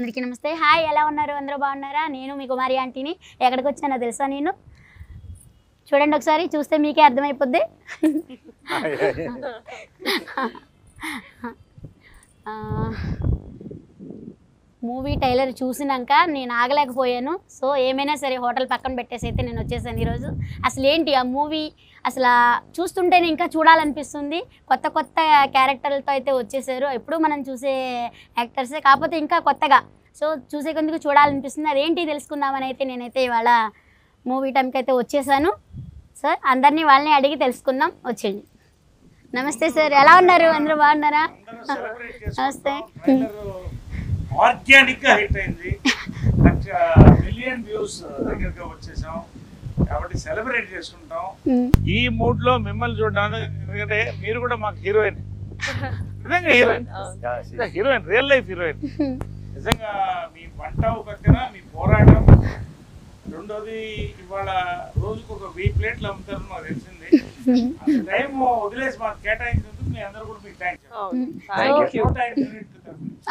అందరికీ నమస్తే. హాయ్, ఎలా ఉన్నారు? అందరూ బాగున్నారా? నేను మీ కుమారి ఆంటీని. ఎక్కడికి వచ్చానో తెలుసా? నేను చూడండి, ఒకసారి చూస్తే మీకే అర్థమైపోద్ది. మూవీ టైలర్ చూసినాక నేను ఆగలేకపోయాను. సో ఏమైనా సరే హోటల్ పక్కన పెట్టేసి అయితే నేను వచ్చేసాను ఈరోజు. అసలు ఏంటి ఆ మూవీ, అసలు చూస్తుంటేనే ఇంకా చూడాలనిపిస్తుంది. కొత్త కొత్త క్యారెక్టర్లతో అయితే వచ్చేసారు. ఎప్పుడు మనం చూసే యాక్టర్సే, కాకపోతే ఇంకా కొత్తగా. సో చూసే కొందుకు చూడాలనిపిస్తుంది. అదేంటి తెలుసుకుందామని అయితే నేనైతే ఇవాళ మూవీ టైంకి అయితే వచ్చేసాను. సార్ అందరినీ వాళ్ళని అడిగి తెలుసుకుందాం, వచ్చేయండి. నమస్తే సార్, ఎలా ఉన్నారు? అందరూ బాగున్నారా? నమస్తే. ఆర్గానిక్ గా హిట్ అయింది, మిలియన్ వ్యూస్ దగ్గరగా వచ్చేసాం కాబట్టి సెలబ్రేట్ చేసుకుంటాం. ఈ మూడ్ లో మిమ్మల్ని చూడడానికి, ఎందుకంటే మీరు కూడా మాకు హీరోయిన్, నిజంగా heroine, heroine, real life heroine. నిజంగా మీ వంట పక్కన మీ పోరాటం, రెండోది ఇవాళ రోజుకు ఒక 1000 ప్లేట్లు అమ్ముతారు నాకు తెలిసింది. టైం వదిలేసి మాకు కేటాయించినందుకు మీ అందరూ కూడా మీకు థ్యాంక్స్.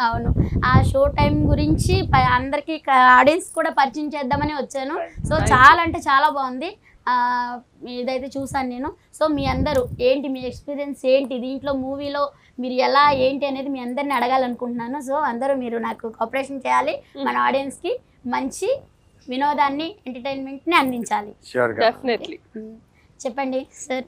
అవును, ఆ షో టైం గురించి అందరికి ఆడియన్స్ కూడా పరిచయం చేద్దామని వచ్చాను. సో చాలా అంటే చాలా బాగుంది. ఇదైతే చూసాను నేను. సో మీ అందరూ ఏంటి, మీ ఎక్స్పీరియన్స్ ఏంటి దీంట్లో, మూవీలో మీరు ఎలా ఏంటి అనేది మీ అందరిని అడగాలనుకుంటున్నాను. సో అందరూ మీరు నాకు కోఆపరేషన్ చేయాలి, మన ఆడియన్స్కి మంచి వినోదాన్ని, ఎంటర్టైన్మెంట్ని అందించాలి. డెఫినెట్లీ. చెప్పండి సార్,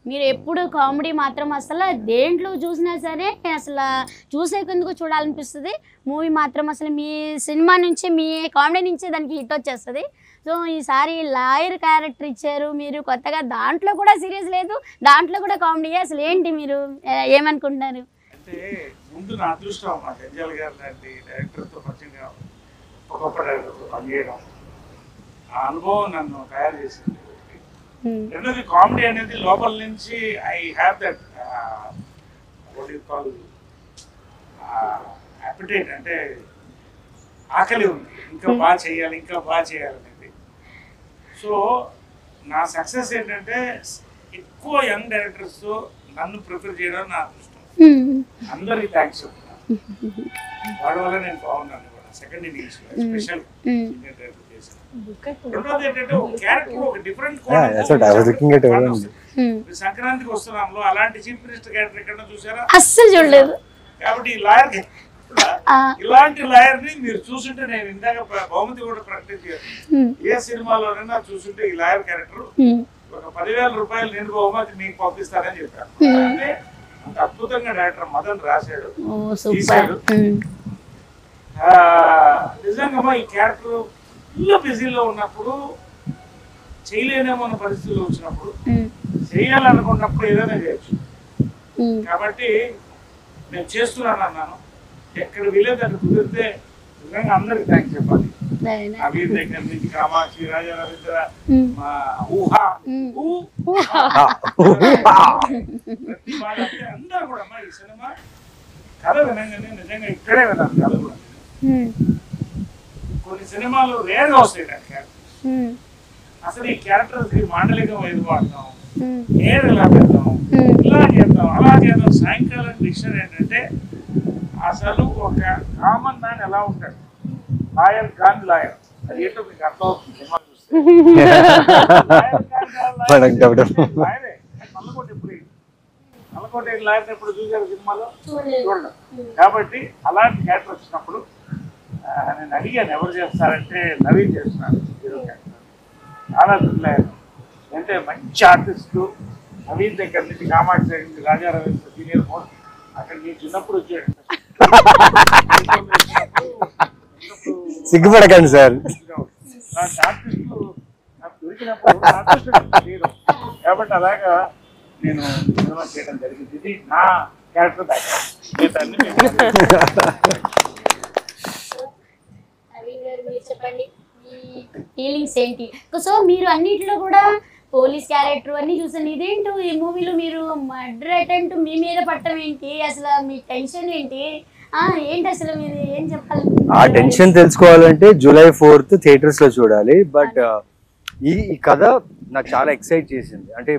మీరు ఎప్పుడు కామెడీ మాత్రం అసలు దేంట్లో చూసినా సరే అసలు చూసేందుకు చూడాలనిపిస్తుంది. మూవీ మాత్రం అసలు మీ సినిమా నుంచి, మీ కామెడీ నుంచి దానికి హిట్ వచ్చేస్తుంది. సో ఈసారి లాయర్ క్యారెక్టర్ ఇచ్చారు మీరు కొత్తగా, దాంట్లో కూడా సీరియస్ లేదు, దాంట్లో కూడా కామెడీ. అసలు ఏంటి మీరు ఏమనుకుంటున్నారు? అంటే ముందు నా అదృష్టం మా జంజాల్ గారు లాంటి డైరెక్టర్తో పరిచయం కావాలి, గొప్ప డైరెక్టర్తో పనిచేయడం, ఆ అనుభవం నన్ను తయారు చేసింది. రెండోది కామెడీ అనేది లోపల నుంచి I have that what you call appetite, అంటే ఆకలి ఉంది, ఇంకా బాగా చేయాలి, ఇంకా బాగా చేయాలనేది. సో నా సక్సెస్ ఏంటంటే ఎక్కువ యంగ్ డైరెక్టర్స్తో నన్ను ప్రిఫర్ చేయడం నా అదృష్టం. అందరికీ థ్యాంక్స్ చెప్తున్నాను, వాడి వల్ల నేను బాగున్నాను. సెకండ్ ఇన్నింగ్స్ స్పెషల్ డైరెక్టర్ చేశాను. రెండోది ఏంటంటే ఒక క్యారెక్టర్, ఒక డిఫరెంట్ సంక్రాంతికి వస్తున్నాంలో అలాంటి చీఫ్ మినిస్టర్ క్యారెక్టర్ ఎక్కడ చూసారా? అస్సలు చూడలేదు. కాబట్టి ఈ లాయర్, ఇలాంటి లాయర్ ని మీరు చూసుంటే, నేను ఇందాక బహుమతి కూడా ప్రాక్టీస్ చేయాలి, ఏ సినిమాలోనైనా చూసుంటే ఈ లాయర్ క్యారెక్టర్ ఒక 10,000 రూపాయలు నేను బహుమతి మీకు పంపిస్తానని చెప్పాను. అంటే అంత అద్భుతంగా డైరెక్టర్ మదన్ రాశాడు, తీశాడు. నిజంగా ఈ క్యారెక్టర్ ఫుల్ బిజీలో ఉన్నప్పుడు, చేయలేనేమో అన్న పరిస్థితుల్లో వచ్చినప్పుడు, చేయాలనుకున్నప్పుడు ఏదైనా చేయొచ్చు. కాబట్టి నేను చేస్తున్నాను అన్నాను. ఎక్కడ వీలేదు అక్కడ కుదిరితే నిజంగా అందరికి థ్యాంక్స్ చెప్పాలి. అభిర్ దగ్గర నుంచి కామాక్షి, రాజా రవీంద్ర, మా ఊహా, ప్రతి వాళ్ళంటే అందరూ కూడా మా ఈ సినిమా కథ వినంగానే నిజంగా ఇక్కడే విన్నాను. కథ కూడా కొన్ని సినిమాలు రేర్గా వస్తాయి క్యారెక్టర్. అసలు ఈ క్యారెక్టర్స్ మాండలికం ఏది వాడతాం, ఏది ఇలా పెడతాం, ఇలా చేద్దాం, అలా చేద్దాం. సాయంకాలం డిక్షన్ ఏంటంటే అసలు ఒక కామన్ మ్యాన్ ఎలా ఉంటాడు, లాయర్ కాన్ లాయర్, అది ఏంటో మీకు అర్థం అవుతుంది సినిమా చూస్తే. లాయరే నల్లకోట లాయర్ ఎప్పుడు చూసారు సినిమాలో? చూడండి. కాబట్టి అలాంటి క్యారెక్టర్ వచ్చినప్పుడు నేను అడిగాను ఎవరు చేస్తారంటే నవీన్ చేస్తున్నాను హీరో క్యారెక్టర్. చాలా గుర్తులేదు, అంటే మంచి ఆర్టిస్టు. నవీన్ దగ్గర నుంచి కామాక్షి దగ్గర నుంచి రాజా రవీంద్ర సీనియర్ మోస్ట్, అక్కడ నేను చిన్నప్పుడు వచ్చాడు. సిగ్గుపడకండి సార్, ఆర్టిస్టు నాకు దొరికినప్పుడు హీరో కాబట్టి అలాగా నేను సినిమా చేయడం జరిగింది. ఇది నా క్యారెక్టర్ చెప్పండి ఫీలింగ్స్ ఏంటి? సో మీరు అన్నిట్లో కూడా పోలీస్ క్యారెక్టర్ అన్ని చూసాను. ఇదేంటో ఈ మూవీలో మీరు మర్డర్ అటెంప్ట్ మీ మీద పట్టడం ఏంటి? అసలు మీ టెన్షన్ ఏంటి? ఏంటి అసలు మీరు ఏం చెప్పాలి? ఆ టెన్షన్ తెలుసుకోవాలంటే July 4th థియేటర్స్ లో చూడాలి. బట్ ఈ కథ నాకు చాలా ఎక్సైట్ చేసింది. అంటే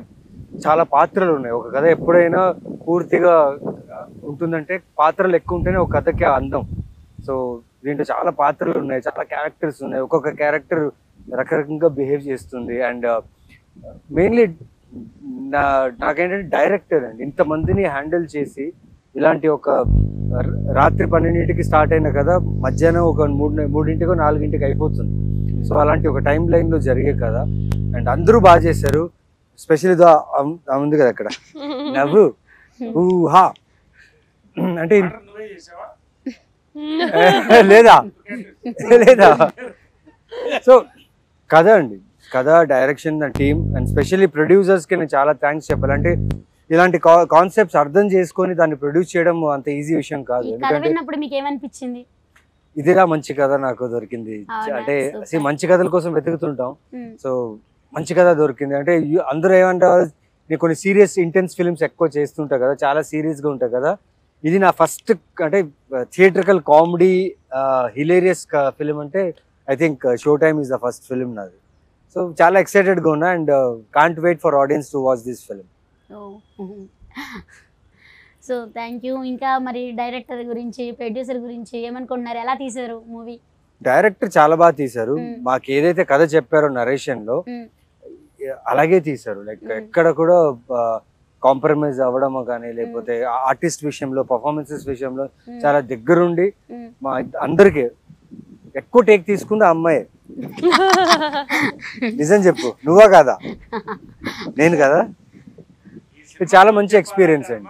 చాలా పాత్రలు ఉన్నాయి. ఒక కథ ఎప్పుడైనా పూర్తిగా ఉంటుందంటే పాత్రలు ఎక్కువ ఉంటేనే ఒక కథకి అందం. సో దీంట్లో చాలా పాత్రలు ఉన్నాయి, చాలా క్యారెక్టర్స్ ఉన్నాయి, ఒక్కొక్క క్యారెక్టర్ రకరకంగా బిహేవ్ చేస్తుంది. అండ్ మెయిన్లీ నాకేంటంటే డైరెక్టర్ అండి ఇంతమందిని హ్యాండిల్ చేసి ఇలాంటి ఒక రాత్రి 12ంటికి స్టార్ట్ అయిన కదా మధ్యాహ్నం ఒక 3ంటికో 4ంటికి అయిపోతుంది. సో అలాంటి ఒక టైం లైన్లో జరిగే కదా. అండ్ అందరూ బాగా చేశారు. స్పెషల్ ఇదో ఉంది కదా అక్కడ నవ్వు ఊహా అంటే నువ్వే చేసావా? లేదా లేదా. సో కథ అండి, కథ, డైరెక్షన్, టీమ్ అండ్ స్పెషల్లీ ప్రొడ్యూసర్స్కి నేను చాలా థ్యాంక్స్ చెప్పాలి. అంటే ఇలాంటి కాన్సెప్ట్స్ అర్థం చేసుకొని దాన్ని ప్రొడ్యూస్ చేయడం అంత ఈజీ విషయం కాదు. ఎందుకంటే మీకు ఏమనిపించింది? ఇదిరా మంచి కథ నాకు దొరికింది. అంటే మంచి కథల కోసం వెతుకుతుంటాం, సో మంచి కథ దొరికింది. అంటే అందరూ ఏమంటారు, నేను కొన్ని సీరియస్ ఇంటెన్స్ ఫిల్మ్స్ ఎక్కువ చేస్తుంటా కదా, చాలా సీరియస్గా ఉంటాయి కదా. ఇది నా ఫస్ట్ అంటే థియేట్రికల్ కామెడీ హిలేరియస్ ఫిలిం అంటే I think show time is the first film నాది. సో చాలా ఎక్సైటెడ్గా ఉన్నా and can't wait for audience to watch this film. So thank you. ఇంకా మరి డైరెక్టర్ గురించి, ప్రొడ్యూసర్ గురించి ఏమనుకుంటున్నారు? ఎలా తీశారు మూవీ? డైరెక్టర్ చాలా బాగా తీశారు. మాకు ఏదైతే కథ చెప్పారో నరేషన్లో అలాగే తీశారు. లైక్ ఎక్కడ కూడా కాంప్రమైజ్ అవ్వడం కానీ లేకపోతే ఆర్టిస్ట్ విషయంలో, పర్ఫార్మెన్సెస్ విషయంలో చాలా దగ్గరుండి మా అందరికి ఎక్కువ టేక్ తీసుకుంది ఆ అమ్మాయి. నిజం చెప్పు, నువ్వా కాదా? నేను కదా. చాలా మంచి ఎక్స్పీరియన్స్ అండి.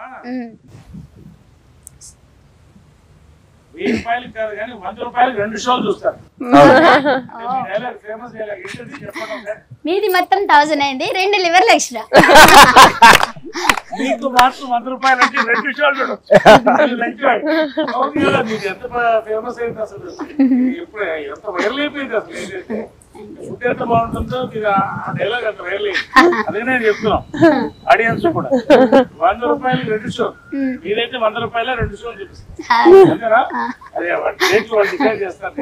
1000 రూపాయలు కాదు కానీ 100 రూపాయలు 2 షోలు చూస్తారు. మీది మొత్తం 1000 అయింది, 2 లివర్లు ఎక్స్ట్రా. మీకు మాత్రం 100 రూపాయలు అంటే 2 షోలు చూడొచ్చు. ఎంత ఫేమస్ అయింది అసలు, ఇప్పుడు ఎంత వైరల్ అయిపోయింది అసలు. ఫుడ్ ఎంత బాగుంటుందో మీరు ఆ డైలాగ్ అంత వైరల్ అయింది. అదే నేను చెప్తున్నాం ఆడియన్స్ కూడా. 100 రూపాయలు 2 షోలు, మీరైతే 100 రూపాయల 2 షోలు చూపిస్తారు అంతేనా? అదే రేట్లు వాళ్ళు డిసైడ్ చేస్తారు.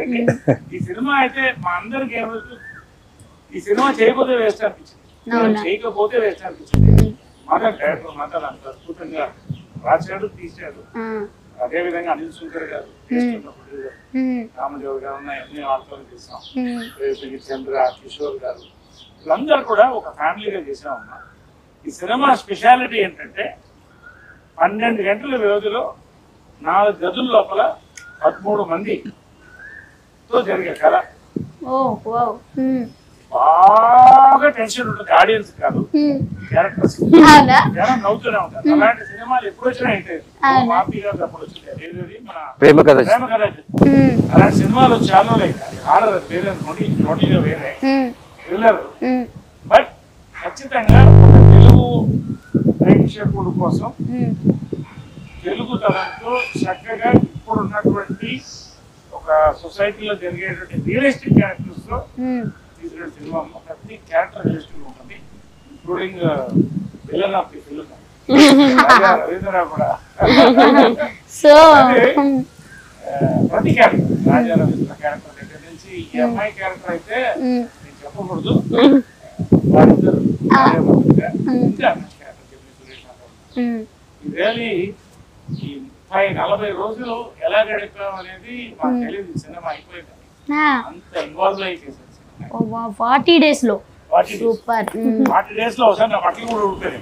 ఈ సినిమా అయితే మా అందరికి ఏమవుతుంది, ఈ సినిమా చేయకపోతే వేస్ట్ అనిపించింది, చేయకపోతే వేస్ట్ అనిపించింది. మాత్రం డైరెక్టర్ మాత్రం అంత అద్భుతంగా రాశాడు, తీశాడు. అదే విధంగా అనిల్ శంకర్ గారు, రామదేవ్ గారు ఉన్నాయి, అన్ని వాళ్ళతో చేసాం. చంద్ర, కిషోర్ గారు, వీళ్ళందరూ కూడా ఒక ఫ్యామిలీగా చేసామమ్మా. ఈ సినిమా స్పెషాలిటీ ఏంటంటే 12 గంటల వ్యవధిలో 4 గదుల లోపల 13 మందితో జరిగే కథ. బాగా టెన్షన్ ఉంటుంది ఆడియన్స్ కాదు, క్యారెక్టర్స్ నవ్వుతూనే ఉంటారు. అలాంటి సినిమాలు ఎప్పుడు వచ్చినా ఏంటంటే మాపి గారు అప్పుడు వచ్చింది మన ప్రేమ కథ. అలాంటి సినిమాలు చాలా హారర్ వేరే టోటల్గా వేరే థ్రిల్లర్. బట్ ఖచ్చితంగా తెలుగు ప్రేక్షకుల కోసం తెలుగు తరంతో చక్కగా ఇప్పుడు ఉన్నటువంటి ఒక సొసైటీలో జరిగేటువంటి రియలిస్టిక్ క్యారెక్టర్స్ తో తీసిన సినిమా. ప్రతి క్యారెక్టర్ రియలిస్టిక్ ఉంటుంది, including villain of the film Ravindra కూడా. సో ప్రతి క్యారెక్టర్, రాజా రవీంద్ర క్యారెక్టర్ దగ్గర నుంచి ఈ అమ్మాయి క్యారెక్టర్ అయితే నేను చెప్పకూడదు, వాళ్ళిద్దరు ఇంకా రియలీ ఈ 30-40 రోజులు ఎలా గడిపాం అనేది మాకు తెలియదు. సినిమా అయిపోయింది అంత ఇన్వాల్వ్ అయిపోయింది. 40 days లో సూపర్. 40 days లో ఒకసారి నా బట్టలు కూడా ఉడిపోయాయి.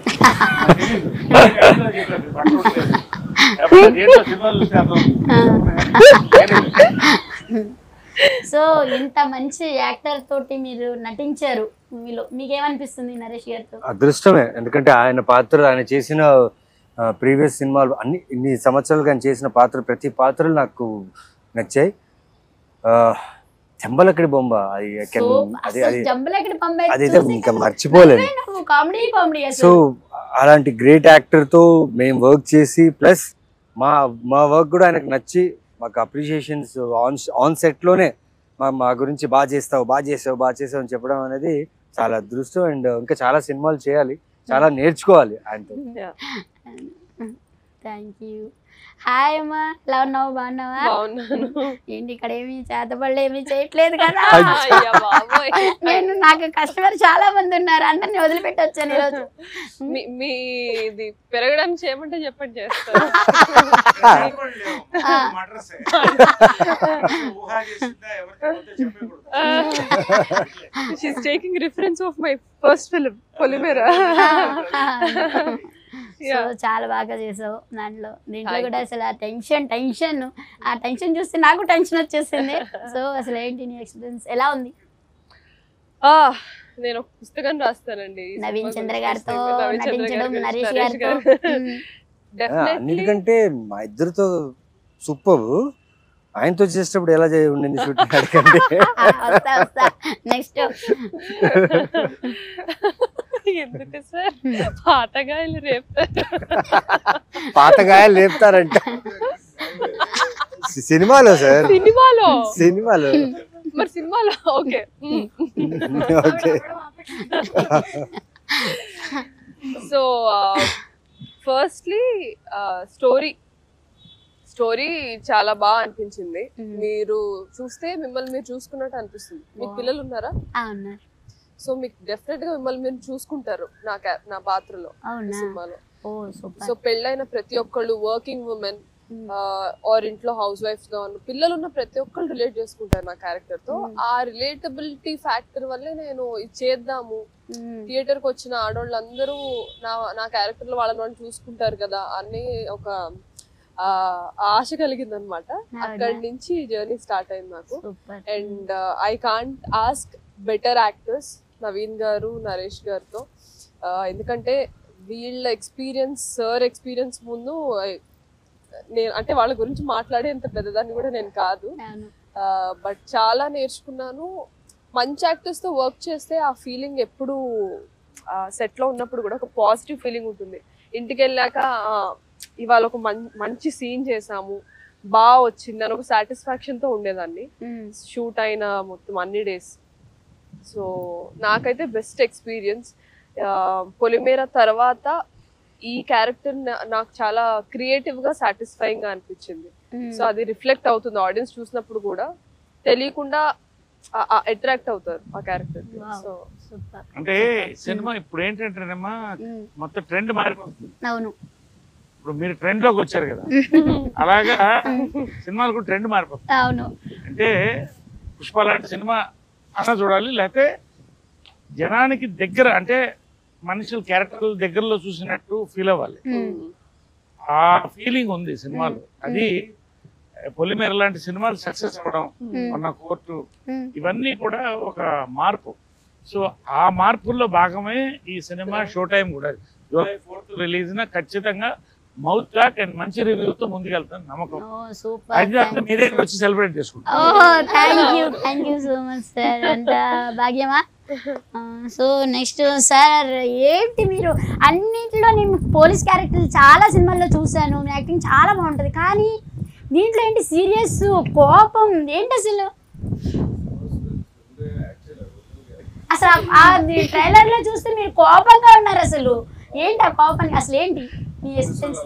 సో ఇంత మంచి యాక్టర్ తోటి మీరు నటించారు మూవీలో, మీకేమనిపిస్తుంది నరేష్ గారితో? అదృష్టమే, ఎందుకంటే ఆయన పాత్ర, ఆయన చేసిన ప్రీవియస్ సినిమాలు అన్ని ఇన్ని సంవత్సరాలుగా ఆయన చేసిన పాత్ర, ప్రతి పాత్రలు నాకు నచ్చాయి. చెంబలక్కడి బొమ్మ అదైతే ఇంకా మర్చిపోలేదు. సో అలాంటి గ్రేట్ యాక్టర్తో మేము వర్క్ చేసి ప్లస్ మా వర్క్ కూడా ఆయనకు నచ్చి మాకు అప్రిషియేషన్స్ ఆన్ సెట్లోనే మా గురించి బాగా చేసావు అని చెప్పడం అనేది చాలా అదృష్టం. అండ్ ఇంకా చాలా సినిమాలు చేయాలి, చాలా నేర్చుకోవాలి ఆయనతో. Thank you. హాయ్ అమ్మా, ఎలా ఉన్నావు? బాగున్నావా? బాగున్నాను. ఏంటి ఇక్కడ ఏమి చేతబడులు ఏమి చేయట్లేదు కదా? అయ్యా బాబోయ్. నాకు కస్టమర్ చాలా మంది ఉన్నారు, అందరిని వదిలిపెట్టి వచ్చాను ఈరోజు. మీది పెరగడానికి చేయమంటే చెప్పండి, చేస్తాను. She's taking reference of my first film, Polymera. So చాలా బాగా చేసావు దీంట్లో కూడా. అసలు ఆ టెన్షన్ చూస్తే నాకు టెన్షన్ వచ్చేసింది. సో అసలు ఏంటి నీ ఎక్స్పీరియన్స్ ఎలా ఉంది? నేను ఒక పుస్తకం రాస్తానండి, నవీన్ చంద్ర గారితో నటించడం, నరేష్ గారితో. అన్నిటికంటే మా ఇద్దరితో సూపర్. ఆయనతో చేసేటప్పుడు ఎలా ఉండింది షూటింగ్ అడగండి. నెక్స్ట్ ఎందుకు సార్ పాతగాయలు పాతగాయలు లేపుతారంట సినిమాలో సార్. సినిమాలో మరి సినిమాలో ఓకే. సో ఫస్ట్లీ స్టోరీ చాలా బాగా అనిపించింది. మీరు చూస్తే మిమ్మల్ని మీరు చూసుకున్నట్టు అనిపిస్తుంది. మీకు పిల్లలు ఉన్నారా? సో మీకు డెఫినెట్ గా మిమ్మల్ని మీరు చూసుకుంటారు నా పాత్రలో సినిమాలో. సో పెళ్ళైన ప్రతి ఒక్కళ్ళు, వర్కింగ్ ఉమెన్ ఆర్ ఇంట్లో హౌస్ వైఫ్స్ గా ఉన్న పిల్లలు ఉన్న ప్రతి ఒక్కళ్ళు రిలేట్ చేసుకుంటారు నా క్యారెక్టర్ తో. ఆ రిలేటబిలిటీ ఫ్యాక్టర్ వల్లే నేను ఇది చేద్దాము, థియేటర్ కి వచ్చిన ఆడవాళ్ళందరూ నా క్యారెక్టర్ లో వాళ్ళని చూసుకుంటారు కదా అని ఒక ఆశ కలిగింది అనమాట. అక్కడి నుంచి జర్నీ స్టార్ట్ అయింది నాకు. And I can't ask better actors Naveen గారు, నరేష్ గారితో. ఎందుకంటే వీళ్ళ సార్ ఎక్స్పీరియన్స్ ముందు నేను అంటే వాళ్ళ గురించి మాట్లాడేంత పెద్దదాన్ని కూడా నేను కాదు. బట్ చాలా నేర్చుకున్నాను. మంచి యాక్టర్స్ తో వర్క్ చేస్తే ఆ ఫీలింగ్ ఎప్పుడు సెట్ లో ఉన్నప్పుడు కూడా ఒక పాజిటివ్ ఫీలింగ్ ఉంటుంది. ఇంటికి వెళ్ళాక ఇవాళ ఒక మంచి సీన్ చేసాము, బాగా వచ్చింది అని ఒక సాటిస్ఫాక్షన్ తో ఉండేదాన్ని షూట్ అయిన మొత్తం అన్ని డేస్. సో నాకైతే బెస్ట్ ఎక్స్పీరియన్స్. పొలిమేరా తర్వాత ఈ క్యారెక్టర్ నాకు చాలా క్రియేటివ్ గా సాటిస్ఫైయింగ్ గా అనిపించింది. సో అది రిఫ్లెక్ట్ అవుతుంది ఆడియన్స్ చూసినప్పుడు కూడా, తెలియకుండా అట్రాక్ట్ అవుతారు ఆ క్యారెక్టర్. సో అంటే సినిమా ఇప్పుడు ఏంటంటేనమ్మా మొత్తం ట్రెండ్ మారిపోతుంది. ఇప్పుడు మీరు ట్రెండ్ లోకి వచ్చారు కదా, అలాగా సినిమాలు కూడా ట్రెండ్ మారిపోతుంది. అంటే పుష్ప లాంటి సినిమా అన్న చూడాలి, లేకపోతే జనానికి దగ్గర అంటే మనుషుల క్యారెక్టర్ల దగ్గరలో చూసినట్టు ఫీల్ అవ్వాలి. ఆ ఫీలింగ్ ఉంది సినిమాలో. అది పొలిమేర లాంటి సినిమాలు సక్సెస్ అవ్వడం, ఉన్న కోర్టు, ఇవన్నీ కూడా ఒక మార్పు. సో ఆ మార్పుల్లో భాగమే ఈ సినిమా. షో టైం కూడా జూలై 4th రిలీజ్ ఖచ్చితంగా మౌత్ టాక్ అండ్ మంచి రివ్యూతో ముందుకెళ్తాను నమ్మకం. అది మీ దగ్గర వచ్చి సెలబ్రేట్ చేసుకుంటాం. భాగ్యమా. సో నెక్స్ట్ సార్ ఏంటి, మీరు అన్నింటిలో నేను పోలీస్ క్యారెక్టర్ చాలా సినిమాల్లో చూసాను, మీ యాక్టింగ్ చాలా బాగుంటుంది, కానీ దీంట్లో ఏంటి సీరియస్, కోపం ఏంటి అసలు? అసలు ట్రైలర్ లో చూస్తే మీరు కోపంగా ఉన్నారు. అసలు ఏంటి ఆ కోపానికి అసలు ఏంటి మీ ఎక్స్పీరియన్స్?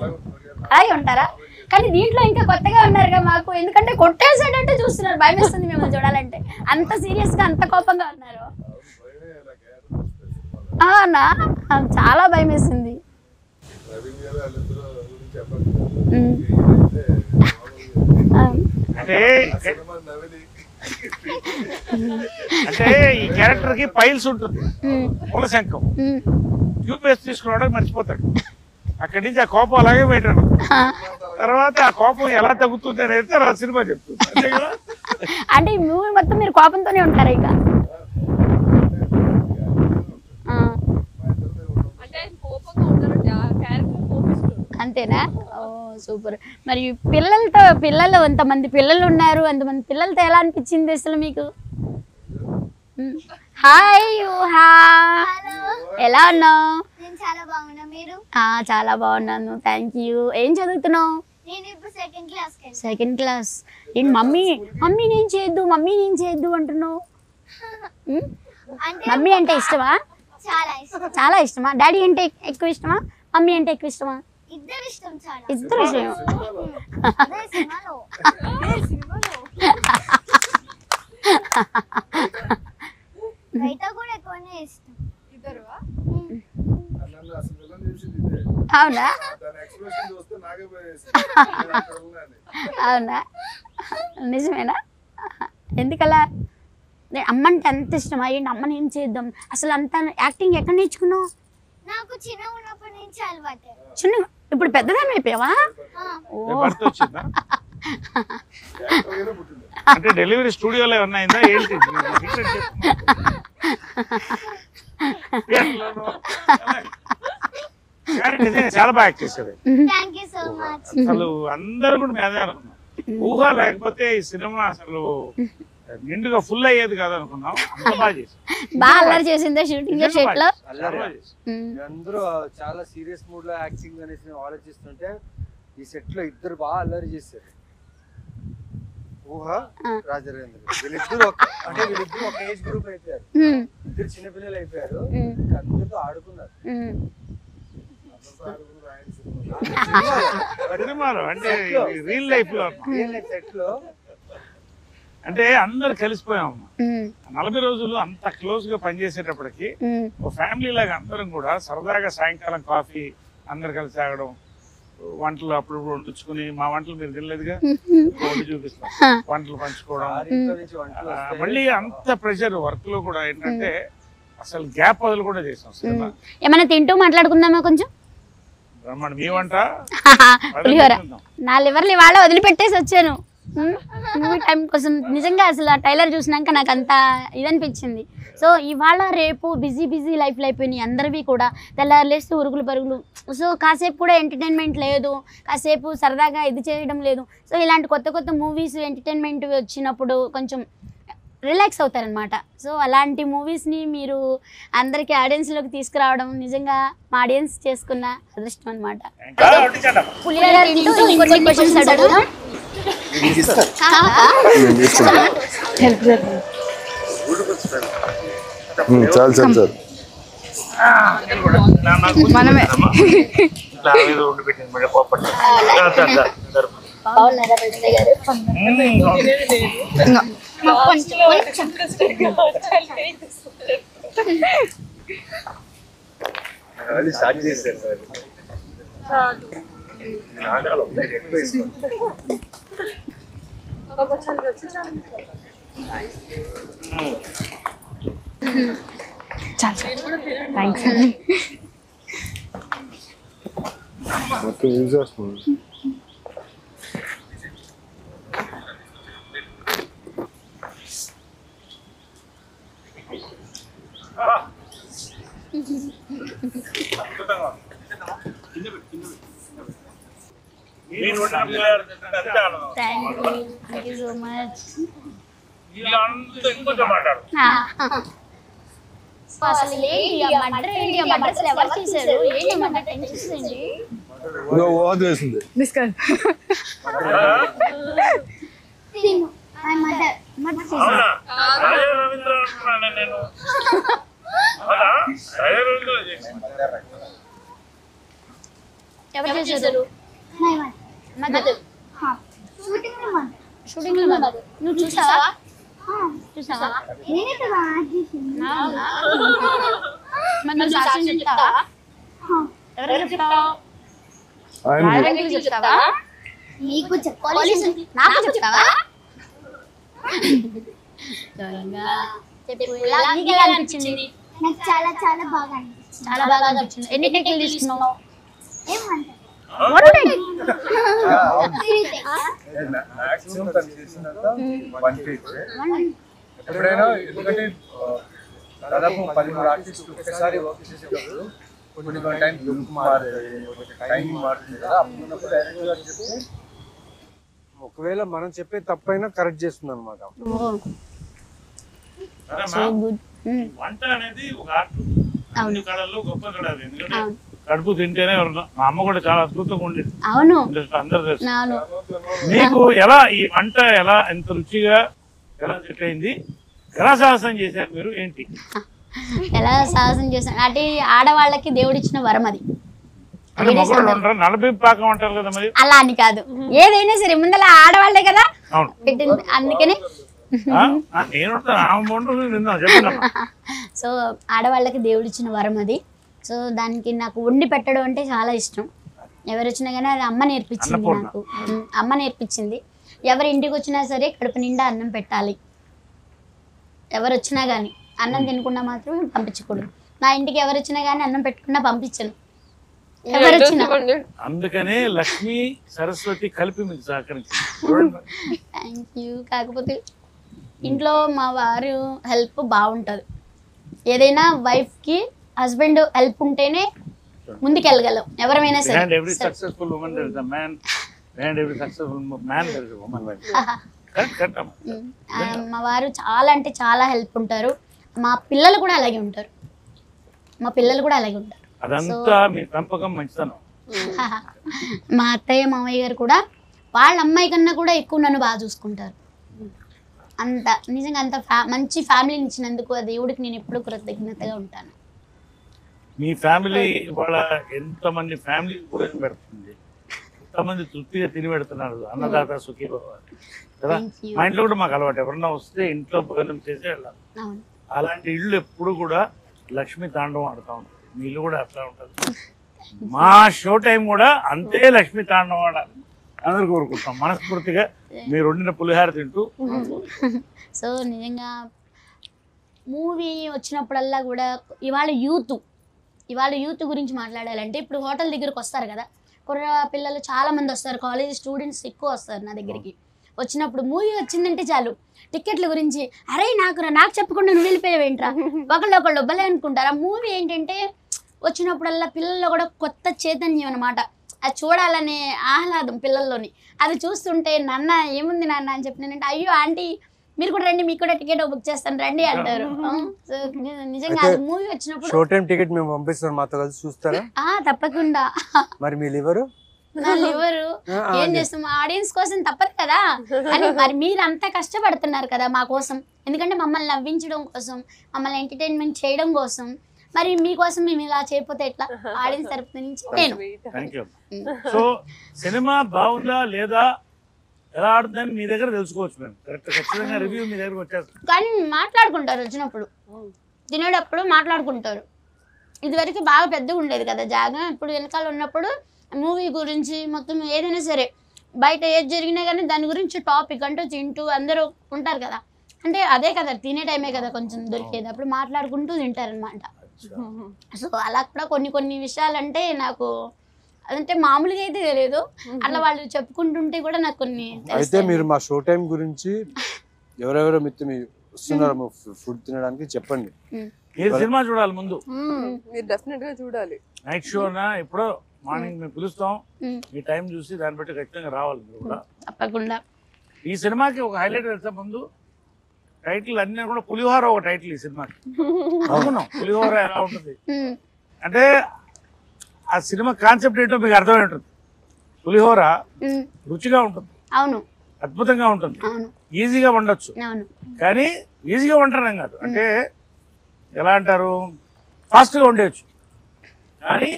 అలాగే ఉంటారా? కానీ దీంట్లో ఇంకా కొత్తగా ఉన్నారుగా మాకు, ఎందుకంటే కొట్టేసాడంటే చూస్తున్నారు, భయం వేస్తుంది మిమ్మల్ని చూడాలంటే. అంత సీరియస్ గా అంత కోపంగా ఉన్నారు. అవునా, చాలా భయం వేసింది. అంటే ఈ క్యారెక్టర్ కి పైల్స్ ఉంటుంది, మూల శంఖం, ట్యూబ్ వేసి తీసుకురావడానికి మర్చిపోతాడు. అక్కడి నుంచి ఆ కోపం అలాగే పెట్టాడు. తర్వాత ఆ కోపం ఎలా తగ్గుతుంది అనేది ఆ సినిమా చెప్తుంది. అంతే కదా? అంటే ఈ మూవీ మొత్తం మీరు కోపంతోనే ఉంటారా ఇక? అంతేనా? ఓ సూపర్. మరి పిల్లలు ఎంతమంది పిల్లలు ఉన్నారు, అంతమంది పిల్లలతో ఎలా అనిపించింది అసలు మీకు? హాయ్, ఎలా ఉన్నావు? చాలా బాగున్నాను, థ్యాంక్ యూ. ఏం చదువుతున్నావు? Second class. ఏంటి మమ్మీ నేను చేయొద్దు అంటున్నావు? మమ్మీ అంటే ఇష్టమా? చాలా ఇష్టమా? డాడీ అంటే ఎక్కువ ఇష్టమా, మమ్మీ అంటే ఎక్కువ ఇష్టమా? ఇద్దరు ఇష్టం చాలా. ఇద్దరు ఇష్టం. అదే సినిమాలో బయట కూడా ఎక్కువనే ఇష్టం. ఇద్దరువా? అవునా అవునా నిజమేనా? ఎందుకలా? అమ్మంటే అంత ఇష్టమా? ఏంటి అమ్మని ఏం చేద్దాం అసలు? అంత యాక్టింగ్ ఎక్కడ నేర్చుకున్నావు? నాకు చిన్న ఉన్నప్పటి నుంచి అలవాటే. చిన్న ఇప్పుడు పెద్దదాన్ని అయిపోయావా? భర్త వచ్చిందా? అంటే డెలివరీ స్టూడియోలో ఏమన్నా అయిందా ఏంటి? చాలా బాగా యాక్ట్ చేసేది. Thank you so much. అసలు అందరూ కూడా మేదే అనుకున్నాం. ఊహ లేకపోతే ఈ సినిమా అసలు నిండుగా ఫుల్ అయ్యేది కాదు అనుకున్నాం. అంత బాగా చేసి బాగా అల్లరి చేసిందే షూటింగ్ సెట్ లో. అందరూ చాలా సీరియస్ మూడ్ లో యాక్టింగ్ అనేసి ఆలోచిస్తుంటే ఈ సెట్ లో ఇద్దరు బాగా అల్లరి చేశారు. ఊహ రాజరేంద్ర వీళ్ళిద్దరు అంటే వీళ్ళిద్దరు ఒక ఏజ్ గ్రూప్ అయిపోయారు. ఇద్దరు చిన్నపిల్లలు అయిపోయారు. అందరితో ఆడుకున్నారు. సినిమాలో అంటే రియల్ లైఫ్ లో సెట్ లో అంటే అందరు కలిసిపోయాం. 40 రోజులు అంత క్లోజ్ గా పనిచేసేటప్పటికి ఒక ఫ్యామిలీ లాగా అందరం కూడా సరదాగా సాయంకాలం కాఫీ అందరు కలిసి తాగడం, వంటలు అప్పుడప్పుడు వండించుకుని, మా వంటలు మీరు తినలేదుగా వండి చూపిస్తాం, వంటలు పంచుకోవడం. మళ్ళీ అంత ప్రెషర్ వర్క్ లో కూడా ఏంటంటే అసలు గ్యాప్ వదులు కూడా చేసాం సినిమా. ఏమైనా తింటూ మాట్లాడుకుందామా కొంచెం? బ్రహ్మాండ మీ వంట పులిహోర. నా లివర్లు ఇవాళ వదిలిపెట్టేసి వచ్చాను మూవీ టైం కోసం. నిజంగా అసలు ఆ ట్రైలర్ చూసినాక నాకు అంత ఇదనిపించింది. సో ఇవాళ రేపు బిజీ లైఫ్లో అయిపోయినాయి అందరివి కూడా. తెల్లారులేస్తూ ఉరుగులు పరుగులు. సో కాసేపు కూడా ఎంటర్టైన్మెంట్ లేదు, కాసేపు సరదాగా ఇది చేయడం లేదు. సో ఇలాంటి కొత్త మూవీస్ ఎంటర్టైన్మెంట్ వచ్చినప్పుడు కొంచెం రిలాక్స్ అవుతారనమాట. సో అలాంటి మూవీస్ని మీరు అందరికీ ఆడియన్స్లోకి తీసుకురావడం నిజంగా మా ఆడియన్స్ చేసుకున్న అదృష్టం అనమాట. పులిహోర తింటూ ఇంకొన్ని క్వశ్చన్స్ అడుగుదాం. చాలు మనమే స్టార్ట్ చేశారు. మొత్తం యూజ్ చేస్తున్నాను. Thank you so much. అసలు ఏంటి మర్డర్ ఎవరు చేశారు? ఏంటి మర్డర్ టెన్షన్ ఏంటి? వేసింది ఎవరు చేశారు? షూటింగ్ లో నువ్వు చూసావా? చెప్తావా? ఎవరు చెప్తావా? చెప్తావా? నీకు చెప్పాలి, నాకు చెప్తావా? అనిపించింది? నాకు చాలా చాలా బాగా అనిపించింది. చాలా బాగా అనిపించింది. ఎన్ని టేకులు తీసుకున్నావు? ఏమంటారు? ఎప్పుడైనా ఎందుకంటే దాదాపు 13 ఆర్టిస్టులు ఒకసారి వర్క్ చేసేటప్పుడు కొన్ని టైం టైమింగ్ మారుతుంది కదా. అప్పుడు డైరెక్టర్ గారు చెప్తే ఒకవేళ మనం చెప్పే తప్పైనా కరెక్ట్ చేస్తుంది అనమాట. వంట అనేది ఒక ఆర్ట్. అన్ని కళల్లో గొప్ప కళ అది. ఎందుకంటే కడుపు తింటేనే మా అమ్మ కూడా చాలా అద్భుతంగా ఉండేది. అవును, అందరు తెలుసు. మీకు ఎలా ఈ వంట ఎలా ఎంత రుచిగా ఎలా సెట్ అయింది? ఎలా సాహసం చేశారు మీరు? ఏంటి ఎలా సాహసం చేశాను అంటే ఆడవాళ్ళకి దేవుడిచ్చిన వరం అది. అంటే మగవాళ్ళు ఉంటారు, నలభై పాకం అంటారు కదా మరి. అలా అని కాదు, ఏదైనా సరే ముందర ఆడవాళ్లే కదా అవును పెట్టింది, అందుకని నేను చెప్పండి. సో ఆడవాళ్ళకి దేవుడు ఇచ్చిన వరం అది. సో దానికి నాకు వండి పెట్టడం అంటే చాలా ఇష్టం. ఎవరు వచ్చినా కానీ అది అమ్మ నేర్పించింది నాకు. అమ్మ నేర్పించింది. ఎవరి ఇంటికి వచ్చినా సరే కడుపు నిండా అన్నం పెట్టాలి. ఎవరు వచ్చినా కానీ అన్నం తినకుండా మాత్రం పంపించకూడదు. నా ఇంటికి ఎవరు వచ్చినా కానీ అన్నం పెట్టకుండా పంపించను. ఎవరు వచ్చినా. అందుకనే లక్ష్మి సరస్వతి కలిపి మీకు సహకరించింది. Thank you. కాకపోతే ఇంట్లో మా వారు హెల్ప్ బాగుంటుంది. ఏదైనా వైఫ్కి హస్బెండ్ హెల్ప్ ఉంటేనే ముందుకు వెళ్ళగలం ఎవరైనా సరే. Behind every successful woman there is a man. Behind every successful man there is a woman. Correct. మా వారు చాలా అంటే చాలా హెల్ప్ ఉంటారు. మా పిల్లలు కూడా అలాగే ఉంటారు. అదంతా మీ పెంపకం మంచితనం. మా అత్తయ్య మామయ్య గారు కూడా వాళ్ళ అమ్మాయి కన్నా కూడా ఎక్కువ నన్ను బాగా చూసుకుంటారు. అంత నిజంగా అంత మంచి ఫ్యామిలీని ఇచ్చినందుకు ఆ దేవుడికి నేను ఎప్పుడూ కృతజ్ఞతగా ఉంటాను. మీ ఫ్యామిలీ వాళ్ళ ఎంతమంది ఫ్యామిలీ భోజనం పెడుతుంది, ఎంతమంది తృప్తిగా తిని పెడుతున్నారు. అన్నదాత సుఖీ భవ కదా. మా ఇంట్లో కూడా మాకు అలవాటు, ఎవరన్నా వస్తే ఇంట్లో భోజనం చేసి వెళ్ళాలి. అలాంటి ఇళ్ళు ఎప్పుడు కూడా లక్ష్మీ తాండవం ఆడుతూ ఉంటుంది. మీ ఇల్లు కూడా అట్లా ఉంటుంది. మా షో టైం కూడా అంతే లక్ష్మీ తాండవం ఆడాలి అందరు కోరుకుంటాం మనస్ఫూర్తిగా. మీరు వండిన పులిహార తింటూ. సో నిజంగా మూవీ వచ్చినప్పుడల్లా కూడా ఇవాళ యూత్ గురించి మాట్లాడాలంటే, ఇప్పుడు హోటల్ దగ్గరకు వస్తారు కదా, కుర్ర పిల్లలు చాలా మంది వస్తారు, కాలేజ్ స్టూడెంట్స్ ఎక్కువ వస్తారు నా దగ్గరికి. వచ్చినప్పుడు మూవీ వచ్చిందంటే చాలు టికెట్ల గురించి, అరే నాకు చెప్పకుండా నువ్వు వెళ్ళిపోయావేంట్రా, ఒకళ్ళు భలే అనుకుంటారు. ఆ మూవీ ఏంటంటే వచ్చినప్పుడల్లా పిల్లల్లో కూడా కొత్త చైతన్యం అనమాట. అది చూడాలనే ఆహ్లాదం పిల్లల్లోని. అది చూస్తుంటే నాన్న ఏముంది నాన్న అని చెప్పినానంటే, అయ్యో ఆంటీ మీరు కూడా రండి, మీకు కూడా టికెట్ బుక్ చేస్తాను రండి అంటారు. నిజంగా అది మూవీ వచ్చినప్పుడు షో టైం టికెట్ మేము పంపిస్తాం, మాతో కలిసి చూస్తారా? తప్పకుండా. మరి మీ లివరు ఏం చేస్తాం, ఆడియన్స్ కోసం తప్పదు కదా అని. మరి మీరు అంతా కష్టపడుతున్నారు కదా మా కోసం, ఎందుకంటే మమ్మల్ని నవ్వించడం కోసం, మమ్మల్ని ఎంటర్టైన్మెంట్ చేయడం కోసం. మరి మీకోసం మేము ఇలా చేయకపోతే ఎట్లా? ఆడియన్స్ తరపు నుంచి నేను. సో సినిమా బాగుందా లేదా ఎలా ఆడుతుందని మీ దగ్గర తెలుసుకోవచ్చు మేము. ఖచ్చితంగా రివ్యూ మీ దగ్గర వచ్చేస్తాం. కానీ మాట్లాడుకుంటారు వచ్చినప్పుడు, తినేటప్పుడు మాట్లాడుకుంటారు. ఇదివరకు బాగా పెద్దగా ఉండేది కదా జాగా. ఇప్పుడు వెనకాల ఉన్నప్పుడు మూవీ గురించి మొత్తం ఏదైనా సరే బయట ఏది జరిగినా కానీ దాని గురించి టాపిక్ అంటూ తింటూ అందరూ ఉంటారు కదా. అంటే అదే కదా తినే టైమే కదా కొంచెం దొరికేది, అప్పుడు మాట్లాడుకుంటూ తింటారనమాట. సో అలా కూడా కొన్ని విషయాలు అంటే నాకు అదంటే మామూలుగా అయితే తెలియదు, అట్లా వాళ్ళు చెప్పుకుంటుంటే కూడా నాకు కొన్ని. అయితే మీరు మా షో టైం గురించి ఎవరెవరో మిత్తి వస్తున్నారు ఫుడ్ తినడానికి చెప్పండి. మీరు సినిమా చూడాలి ముందు, మీరు డెఫినెట్ గా చూడాలి. నైట్ షోనా ఎప్పుడో మార్నింగ్ మేము పిలుస్తాం, మీ టైం చూసి దాన్ని బట్టి ఖచ్చితంగా రావాలి మీరు కూడా తప్పకుండా. ఈ సినిమాకి ఒక హైలైట్ వెళ్తే ముందు టైటిల్ అన్నీ కూడా పులిహోర ఒక టైటిల్ ఈ సినిమాకి. అవును, పులిహోర ఎలా ఉంటుంది అంటే ఆ సినిమా కాన్సెప్ట్ ఏంటో మీకు అర్థమై ఉంటుంది. పులిహోర రుచిగా ఉంటుంది, అవును, అద్భుతంగా ఉంటుంది, అవును, ఈజీగా వండొచ్చు. అవును, కానీ ఈజీగా వండడం కాదు, అంటే ఎలా అంటారు, ఫాస్ట్గా వండేయచ్చు. కానీ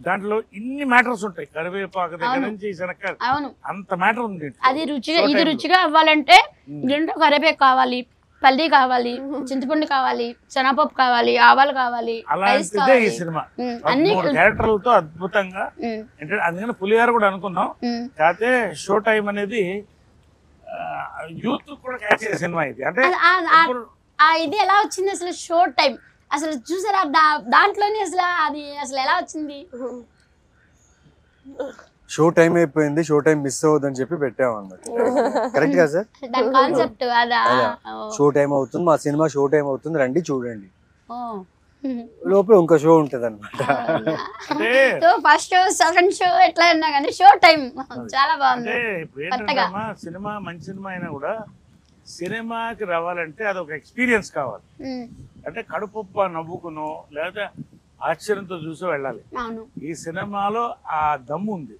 దాంట్లో ఇన్ని మ్యాటర్స్ ఉంటాయి. కరివేపాకు దగ్గర నుంచి శనక్కాయ అంత మ్యాటర్ ఉంది. అది రుచిగా ఇది రుచిగా అవ్వాలంటే దీంట్లో కరివేపాకు కావాలి, పల్లి కావాలి, చింతపండు కావాలి, శనగపప్పు కావాలి, ఆవాలు కావాలి. అలాంటిదే ఈ సినిమా. అన్ని క్యారెక్టర్లతో అద్భుతంగా. అందుకని పులిహార కూడా అనుకున్నాం. కాకపోతే షో టైం అనేది యూత్ కూడా క్యాచ్ చేసే సినిమా ఇది. అంటే ఇది ఎలా వచ్చింది అసలు షో టైం అసలు చూసారా? దాంట్లోనే అసలు ఎలా వచ్చింది? షో టైం అయిపోయింది, షో టైం మిస్ అవ్వదని చెప్పి పెట్టాము అన్నమాట. కరెక్ట్ గా సార్? కాన్సెప్ట్ అదా? షో టైం అవుతుంది, మా సినిమా షో టైం అవుతుంది, రండి చూడండి. లోపల ఇంకో షో ఉంటది అనమాట. ఫస్ట్ షో, సెకండ్ షో ఎట్లా ఉన్నా కానీ షో టైం చాలా బాగుంది. సినిమా మంచి సినిమా అయినా కూడా సినిమాకి రావాలంటే అదొక ఎక్స్పీరియన్స్ కావాలి. అంటే కడుపుప్ప నవ్వుకునో లేదా ఆశ్చర్యంతో చూసో వెళ్ళాలి. ఈ సినిమాలో ఆ దమ్ము ఉంది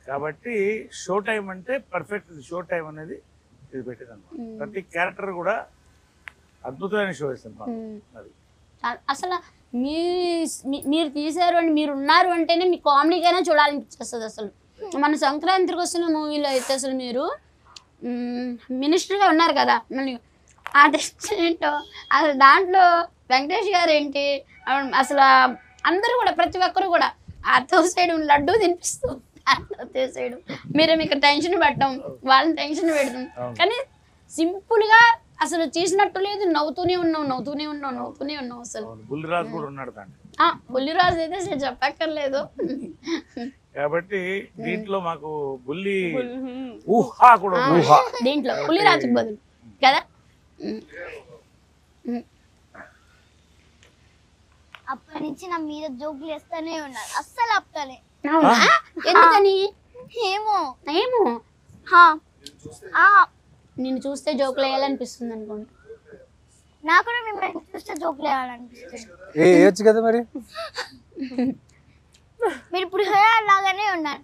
కాబట్టి షో టైం అంటే పర్ఫెక్ట్. షో టైం అనేది ఇది పెట్టేది అనమాట. ప్రతి క్యారెక్టర్ కూడా అద్భుతమైన షో సినిమా. అది అసలు మీరు తీశారు అని మీరు ఉన్నారు అంటేనే మీ కామెడీకైనా చూడాలనిపించేస్తుంది అసలు. మన సంక్రాంతికి వస్తున్న మూవీలో అయితే అసలు మీరు మినిస్టర్గా ఉన్నారు కదా, మళ్ళీ ఆ టెస్ట్ ఏంటో అసలు దాంట్లో వెంకటేష్ గారు ఏంటి అసలు అందరూ కూడా ప్రతి ఒక్కరు కూడా ఆ తోసేయడం లడ్డూ తినిపిస్తూ తోసేయడం, మీరే మీకు టెన్షన్ పెట్టడం, వాళ్ళని టెన్షన్ పెడతాం. కానీ సింపుల్గా అసలు చేసినట్టు లేదు, నవ్వుతూనే ఉన్నాం అసలు. బుల్లిరాజు కూడా ఉన్నాడు దాంట్లో. బుల్లిరాజు అయితే అసలు చెప్పక్కర్లేదు. కాబట్టి దీంట్లో మాకు బుల్లి ఊహా కూడా దీంట్లో బుల్లిరాజుకి బదులు కదా. అప్పటి నుంచి నా మీద జోకులు వేస్తూనే ఉన్నారు, అస్సలు ఆపుతానే. ఎందుకని ఏమో ఏమో నిన్ను చూస్తే జోకులు వేయాలనిపిస్తుంది అనుకోండి. నాకు కూడా మిమ్మల్ని చూస్తే జోకులు వేయాలనిపిస్తుంది. వేయచ్చు కదా మరి. మీరు ఇప్పుడు లాగానే ఉన్నారు.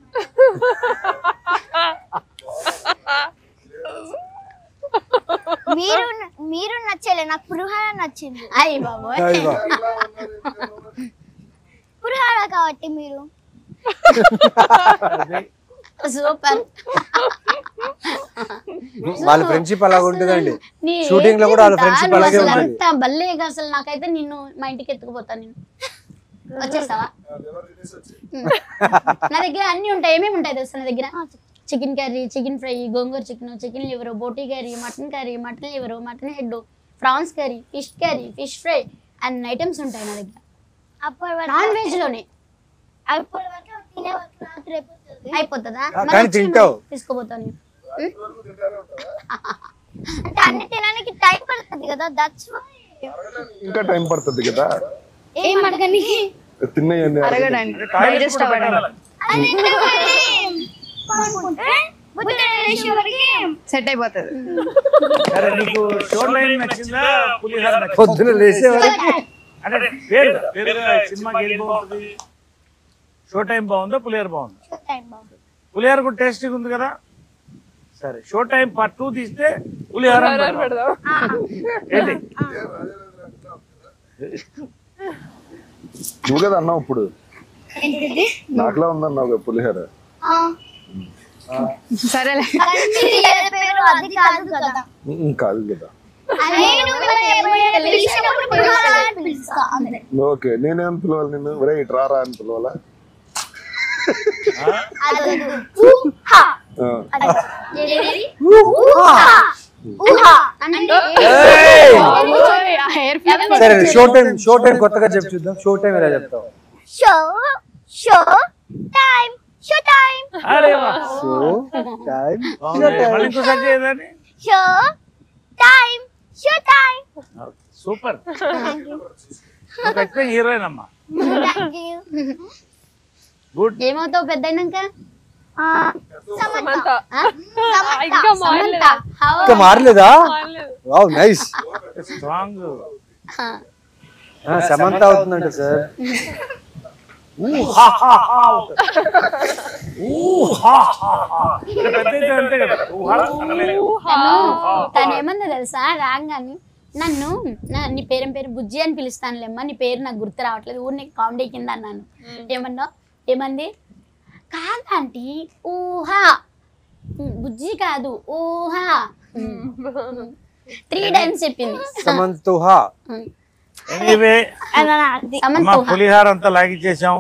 మీరు నచ్చలే, నాకు పులిహోర నచ్చింది. అయ్యి బాబోయ్, పులిహోర కాబట్టి మీరు సూపర్. వాళ్ళ ఫ్రెండ్షిప్ అలాగ ఉంటుందండి, షూటింగ్ లో కూడా వాళ్ళ ఫ్రెండ్షిప్ అలాగే ఉంటుంది. బల్లేగా అసలు నాకైతే నిన్ను మా ఇంటికి ఎత్తుకుపోతాను. నేను వచ్చేస్తావా? నా దగ్గర అన్ని ఉంటాయి. ఏమేమి ఉంటాయి తెలుసా నా దగ్గర? Chicken curry, chicken fry, gongura chicken, chicken liver, boti curry, mutton liver, mutton head, prawns curry, fish fry అన్ని ఐటమ్స్ ఉంటాయి నా దగ్గర. నాన్ వెజ్ లోనే అయిపోతుందా? తీసుకోపోతాను. అన్ని తినడానికి టైం పడుతుంది కదా, దట్స్ వై. ఇంకా టైం పడుతుంది కదా ఏం అడగనికి తిన్నాయండి అడగడానికి సెట్ అయిపోతుంది. సరే, నీకు షో లైన్ నచ్చిందా పులిహార నచ్చిందా? పొద్దున లేసే వరకు అంటే పేరుగా సినిమాకి ఏది బాగుంటుంది? షో టైం బాగుందా పులిహార బాగుందా? పులిహార కూడా టేస్టీగా ఉంది కదా. సరే, షో టైం పార్ట్ 2 తీస్తే పులిహార పెడదాం. ఏంటి నువ్వు కదా అన్నావు ఇప్పుడు, నాకులా ఉందన్నావు కదా పులిహోర. సరేలే, అది కాదు కదా. కాదు కదా. ఓకే, నేనేం పిలవాలి నిన్ను? రైట్ రారా అని పిలవాలా? సరే, షో టైం కొత్తగా చెప్పు చూద్దాం. షో టైం ఎలా చెప్తావు? అరే వా. షో టైం మళ్ళీ ఇంకోసారి చేయదని. సూపర్, ఖచ్చితంగా హీరోయిన్ అమ్మా. గుడ్. ఏమవుతావు పెద్ద అయినాక? సమంత. ఇంకా మారలేదా? Wow, nice. స్ట్రాంగ్. సమంత అవుతుందంట సార్. తను ఏమన్నా తెలుసా? రాగానే నన్ను నీ పేరు బుజ్జి అని పిలుస్తానులేమ్మా, నీ పేరు నాకు గుర్తు రావట్లేదు, ఊరిని కామెడీ కింద అన్నాను. ఏమంది? కాదంటీ, ఊహా, బుజ్జి కాదు ఊహా. 3 times చెప్పింది సమంతుహా. ఎనీవే, పులిహార అంతా లాగిచ్చేసాం.